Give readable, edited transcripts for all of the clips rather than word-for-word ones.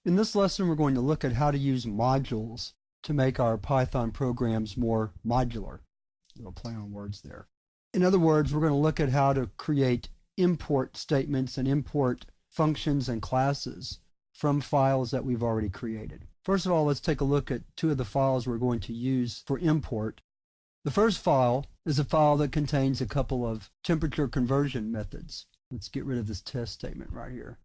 In this lesson, we're going to look at how to use modules to make our Python programs more modular. A little play on words there. In other words, we're going to look at how to create import statements and import functions and classes from files that we've already created. First of all, let's take a look at two of the files we're going to use for import. The first file is a file that contains a couple of temperature conversion methods. Let's get rid of this test statement right here.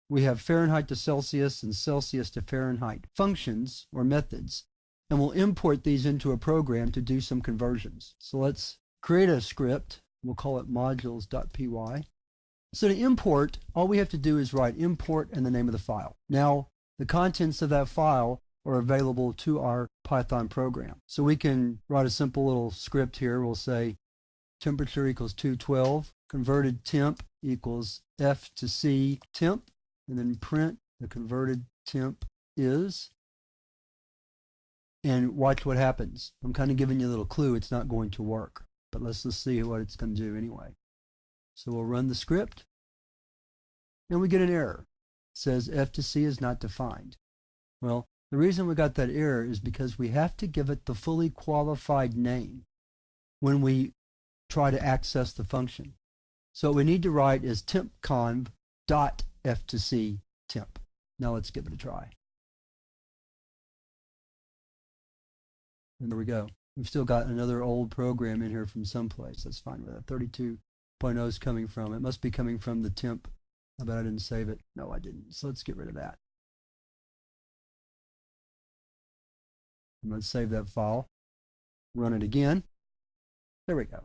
We have Fahrenheit to Celsius and Celsius to Fahrenheit functions or methods, and we'll import these into a program to do some conversions. So let's create a script. We'll call it modules.py. So to import, all we have to do is write import and the name of the file. Now, the contents of that file are available to our Python program. So we can write a simple little script here. We'll say temperature equals 212, converted temp equals F to C temp, and then print the converted temp is, and watch what happens. I'm kind of giving you a little clue. It's not going to work, but let's just see what it's going to do anyway. So we'll run the script, and we get an error. It says F to C is not defined. Well, the reason we got that error is because we have to give it the fully qualified name when we try to access the function. So what we need to write is tempconv dot F to C temp. Now let's give it a try. And there we go. We've still got another old program in here from someplace. That's fine with that. 32.0 is coming from. It must be coming from the temp. I bet I didn't save it. No, I didn't. So let's get rid of that. And let's save that file. Run it again. There we go.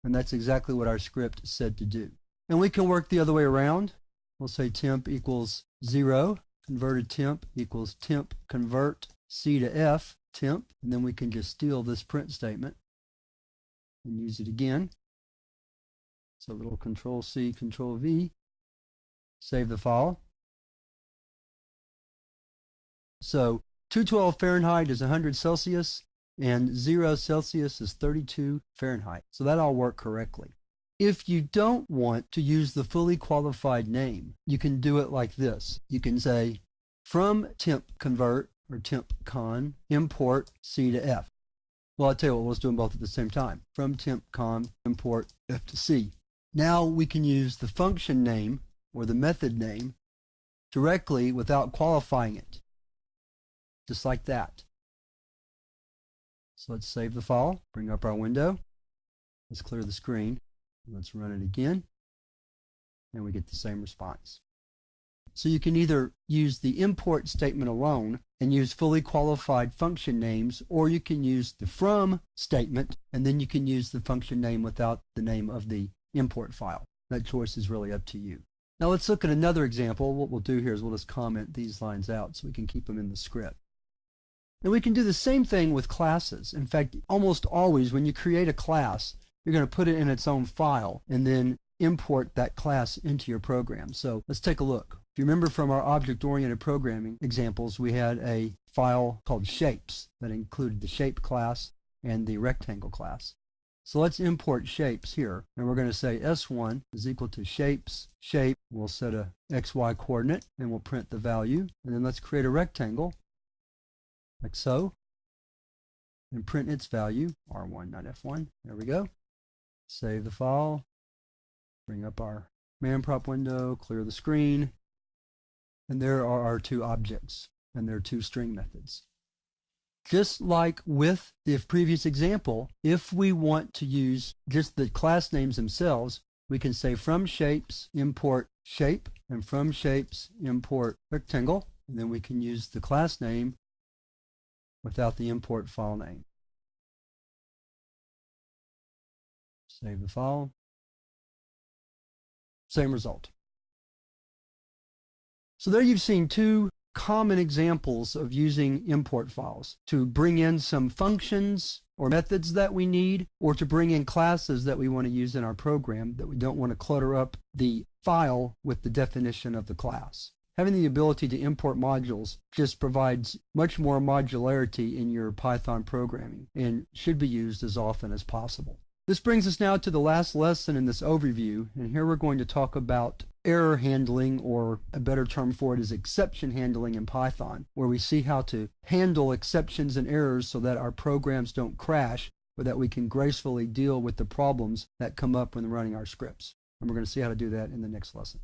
And that's exactly what our script said to do. And we can work the other way around. We'll say temp equals 0, converted temp equals temp convert C to F temp, and then we can just steal this print statement and use it again. So a little Control C, Control V, save the file. So 212 Fahrenheit is 100 Celsius, and 0 Celsius is 32 Fahrenheit. So that all worked correctly. If you don't want to use the fully qualified name, you can do it like this. You can say from temp convert or tempcon import C to F. Well, I'll tell you what, let's do them both at the same time. From tempcon import F to C. Now we can use the function name or the method name directly without qualifying it. Just like that. So let's save the file, bring up our window. Let's clear the screen. Let's run it again, and we get the same response. So you can either use the import statement alone and use fully qualified function names, or you can use the from statement, and then you can use the function name without the name of the import file. That choice is really up to you. Now let's look at another example. What we'll do here is we'll just comment these lines out so we can keep them in the script. And we can do the same thing with classes. In fact, almost always when you create a class, you're going to put it in its own file and then import that class into your program. So let's take a look. If you remember from our object-oriented programming examples, we had a file called shapes that included the shape class and the rectangle class. So let's import shapes here, and we're going to say S1 is equal to shapes, shape. We'll set a XY coordinate, and we'll print the value. And then let's create a rectangle, like so, and print its value, R1, not F1. There we go. Save the file, bring up our manprop window, clear the screen, and there are our two objects, and there are two string methods. Just like with the previous example, if we want to use just the class names themselves, we can say from shapes import shape, and from shapes import rectangle, and then we can use the class name without the import file name. Save the file. Same result. So there you've seen two common examples of using import files to bring in some functions or methods that we need, or to bring in classes that we want to use in our program that we don't want to clutter up the file with the definition of the class. Having the ability to import modules just provides much more modularity in your Python programming and should be used as often as possible. This brings us now to the last lesson in this overview, and here we're going to talk about error handling, or a better term for it is exception handling in Python, where we see how to handle exceptions and errors so that our programs don't crash, or that we can gracefully deal with the problems that come up when running our scripts. And we're going to see how to do that in the next lesson.